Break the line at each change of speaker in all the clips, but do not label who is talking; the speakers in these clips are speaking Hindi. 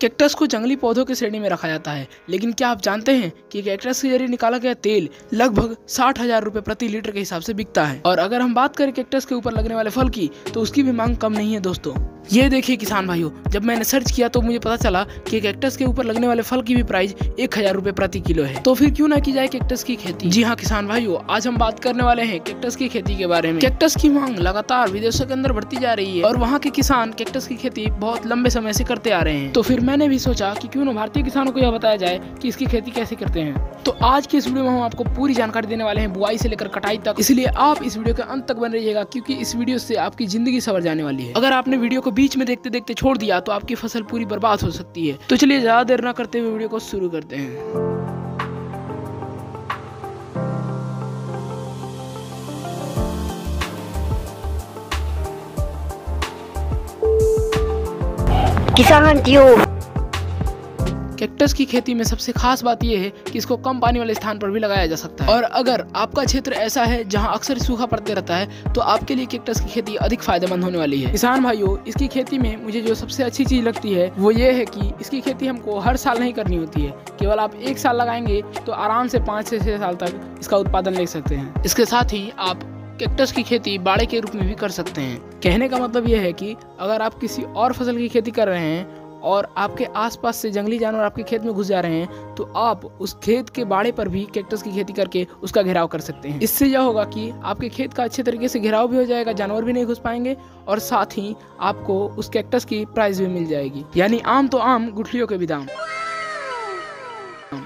कैक्टस को जंगली पौधों की श्रेणी में रखा जाता है, लेकिन क्या आप जानते हैं कि कैक्टस के जरिए निकाला गया तेल लगभग 60,000 रुपए प्रति लीटर के हिसाब से बिकता है। और अगर हम बात करें कैक्टस के ऊपर लगने वाले फल की, तो उसकी भी मांग कम नहीं है दोस्तों। ये देखिए किसान भाइयों, जब मैंने सर्च किया तो मुझे पता चला कि कैक्टस के ऊपर लगने वाले फल की भी प्राइस 1000 रुपए प्रति किलो है। तो फिर क्यों ना की जाए कैक्टस की खेती। जी हाँ किसान भाइयों, आज हम बात करने वाले हैं कैक्टस की खेती के बारे में। कैक्टस की मांग लगातार विदेशों के अंदर बढ़ती जा रही है और वहाँ के किसान कैक्टस की खेती बहुत लंबे समय से करते आ रहे हैं। तो फिर मैंने भी सोचा कि क्यों ना भारतीय किसानों को यह बताया जाए कि इसकी खेती कैसे करते हैं। तो आज की इस वीडियो में हम आपको पूरी जानकारी देने वाले हैं, बुआई से लेकर कटाई तक। इसलिए आप इस वीडियो के अंत तक बने रहिएगा, क्योंकि इस वीडियो से आपकी जिंदगी संवर जाने वाली है। अगर आपने वीडियो को बीच में देखते देखते छोड़ दिया तो आपकी फसल पूरी बर्बाद हो सकती है। तो चलिए ज्यादा देर न करते हुए वीडियो को शुरू करते हैं।
किसान ट्यूब।
कैक्टस की खेती में सबसे खास बात यह है कि इसको कम पानी वाले स्थान पर भी लगाया जा सकता है। और अगर आपका क्षेत्र ऐसा है जहां अक्सर सूखा पड़ते रहता है, तो आपके लिए कैक्टस की खेती अधिक फायदेमंद होने वाली है। किसान भाइयों, इसकी खेती में मुझे जो सबसे अच्छी चीज लगती है वो ये है कि इसकी खेती हमको हर साल नहीं करनी होती है। केवल आप एक साल लगाएंगे तो आराम से 5 से 6 साल तक इसका उत्पादन ले सकते हैं। इसके साथ ही आप कैक्टस की खेती बाड़े के रूप में भी कर सकते हैं। कहने का मतलब यह है कि अगर आप किसी और फसल की खेती कर रहे हैं और आपके आसपास से जंगली जानवर आपके खेत में घुस जा रहे हैं, तो आप उस खेत के बाड़े पर भी कैक्टस की खेती करके उसका घेराव कर सकते हैं। इससे यह होगा कि आपके खेत का अच्छे तरीके से घेराव भी हो जाएगा, जानवर भी नहीं घुस पाएंगे और साथ ही आपको उस कैक्टस की प्राइस भी मिल जाएगी। यानी आम तो आम, गुठलियों के भी दाम।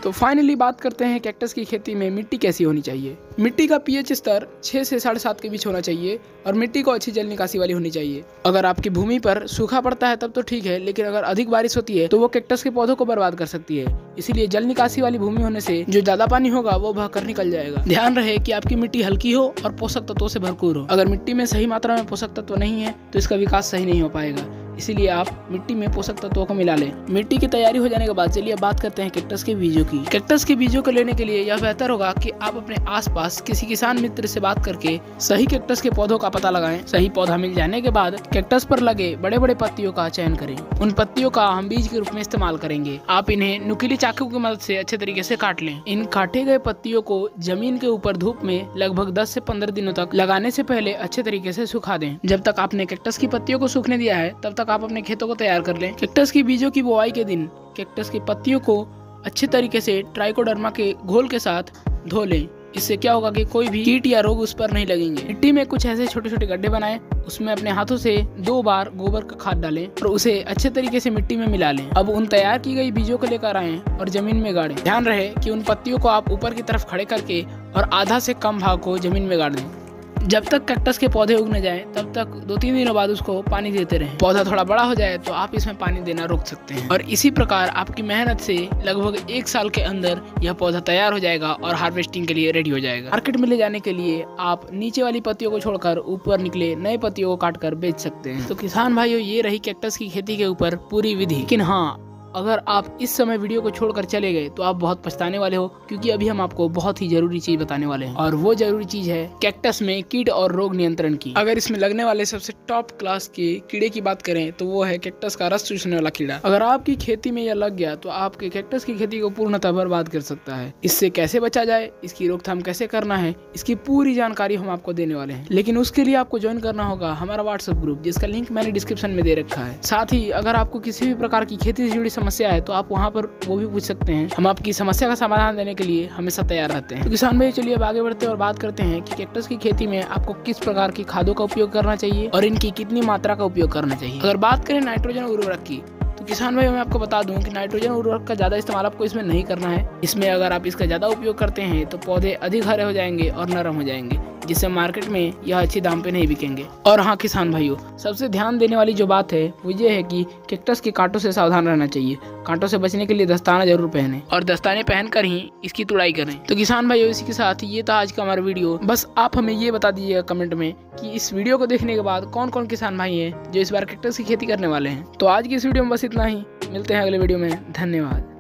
तो फाइनली बात करते हैं कैक्टस की खेती में मिट्टी कैसी होनी चाहिए। मिट्टी का पीएच स्तर 6 से 7.5 के बीच होना चाहिए और मिट्टी को अच्छी जल निकासी वाली होनी चाहिए। अगर आपकी भूमि पर सूखा पड़ता है तब तो ठीक है, लेकिन अगर अधिक बारिश होती है तो वो कैक्टस के पौधों को बर्बाद कर सकती है। इसीलिए जल निकासी वाली भूमि होने से जो ज्यादा पानी होगा वो बहकर निकल जाएगा। ध्यान रहे कि आपकी मिट्टी हल्की हो और पोषक तत्वों से भरपूर हो। अगर मिट्टी में सही मात्रा में पोषक तत्व नहीं है तो इसका विकास सही नहीं हो पाएगा। इसीलिए आप मिट्टी में पोषक तत्वों को मिला लें। मिट्टी की तैयारी हो जाने के बाद चलिए बात करते हैं कैक्टस के बीजों की। कैक्टस के बीजों को लेने के लिए यह बेहतर होगा कि आप अपने आसपास किसी किसान मित्र से बात करके सही कैक्टस के पौधों का पता लगाएं। सही पौधा मिल जाने के बाद कैक्टस पर लगे बड़े बड़े पत्तियों का चयन करें। उन पत्तियों का हम बीज के रूप में इस्तेमाल करेंगे। आप इन्हें नुकीली चाकू की मदद से अच्छे तरीके से काट लें। इन काटे गए पत्तियों को जमीन के ऊपर धूप में लगभग 10 से 15 दिनों तक लगाने से पहले अच्छे तरीके से सुखा दें। जब तक आपने कैक्टस की पत्तियों को सूखने दिया है तब तक आप अपने खेतों को तैयार कर लें। कैक्टस की बीजों की बुआई के दिन कैक्टस की पत्तियों को अच्छे तरीके से ट्राइकोडर्मा के घोल के साथ धो लें। इससे क्या होगा कि कोई भी कीट या रोग उस पर नहीं लगेंगे। मिट्टी में कुछ ऐसे छोटे छोटे गड्ढे बनाएं, उसमें अपने हाथों से 2 बार गोबर का खाद डालें और उसे अच्छे तरीके से मिट्टी में मिला लें। अब उन तैयार की गई बीजों को लेकर आएं और जमीन में गाड़ें। ध्यान रहे कि उन पत्तियों को आप ऊपर की तरफ खड़े करके और आधा से कम भाग को जमीन में गाड़ दें। जब तक कैक्टस के पौधे उग न जाएं, तब तक 2-3 दिनों बाद उसको पानी देते रहें। पौधा थोड़ा बड़ा हो जाए तो आप इसमें पानी देना रोक सकते हैं। और इसी प्रकार आपकी मेहनत से लगभग 1 साल के अंदर यह पौधा तैयार हो जाएगा और हार्वेस्टिंग के लिए रेडी हो जाएगा। मार्केट में ले जाने के लिए आप नीचे वाली पत्तियों को छोड़कर ऊपर निकले नए पत्तियों को काट कर बेच सकते हैं। तो किसान भाइयों, ये रही कैक्टस की खेती के ऊपर पूरी विधि। लेकिन हाँ, अगर आप इस समय वीडियो को छोड़कर चले गए तो आप बहुत पछताने वाले हो, क्योंकि अभी हम आपको बहुत ही जरूरी चीज बताने वाले हैं। और वो जरूरी चीज है कैक्टस में कीट और रोग नियंत्रण की। अगर इसमें लगने वाले सबसे टॉप क्लास के कीड़े की बात करें तो वो है कैक्टस का रस चूसने वाला कीड़ा। अगर आपकी खेती में यह लग गया तो आपके कैक्टस की खेती को पूर्णतः बर्बाद कर सकता है। इससे कैसे बचा जाए, इसकी रोकथाम कैसे करना है, इसकी पूरी जानकारी हम आपको देने वाले हैं। लेकिन उसके लिए आपको ज्वाइन करना होगा हमारा व्हाट्सएप ग्रुप, जिसका लिंक मैंने डिस्क्रिप्शन में दे रखा है। साथ ही अगर आपको किसी भी प्रकार की खेती से जुड़ी समस्या है तो आप वहाँ पर वो भी पूछ सकते हैं। हम आपकी समस्या का समाधान देने के लिए हमेशा तैयार रहते हैं। तो किसान भाई, चलिए अब आगे बढ़ते हैं और बात करते हैं कि कैक्टस की खेती में आपको किस प्रकार की खादों का उपयोग करना चाहिए और इनकी कितनी मात्रा का उपयोग करना चाहिए। अगर बात करें नाइट्रोजन उर्वरक की, तो किसान भाई मैं आपको बता दूं कि नाइट्रोजन उर्वरक का ज्यादा इस्तेमाल आपको इसमें नहीं करना है। इसमें अगर आप इसका ज्यादा उपयोग करते हैं तो पौधे अधिक हरे हो जाएंगे और नरम हो जाएंगे, जिससे मार्केट में यह अच्छे दाम पे नहीं बिकेंगे। और हाँ किसान भाइयों, सबसे ध्यान देने वाली जो बात है वो ये है कि कैक्टस के कांटों से सावधान रहना चाहिए। कांटों से बचने के लिए दस्ताना जरूर पहने और दस्ताने पहनकर ही इसकी तुड़ाई करें। तो किसान भाइयों, इसी के साथ ये था आज का हमारा वीडियो। बस आप हमें ये बता दीजिएगा कमेंट में कि इस वीडियो को देखने के बाद कौन कौन किसान भाई हैं जो इस बार कैक्टस की खेती करने वाले हैं। तो आज की इस वीडियो में बस इतना ही। मिलते हैं अगले वीडियो में। धन्यवाद।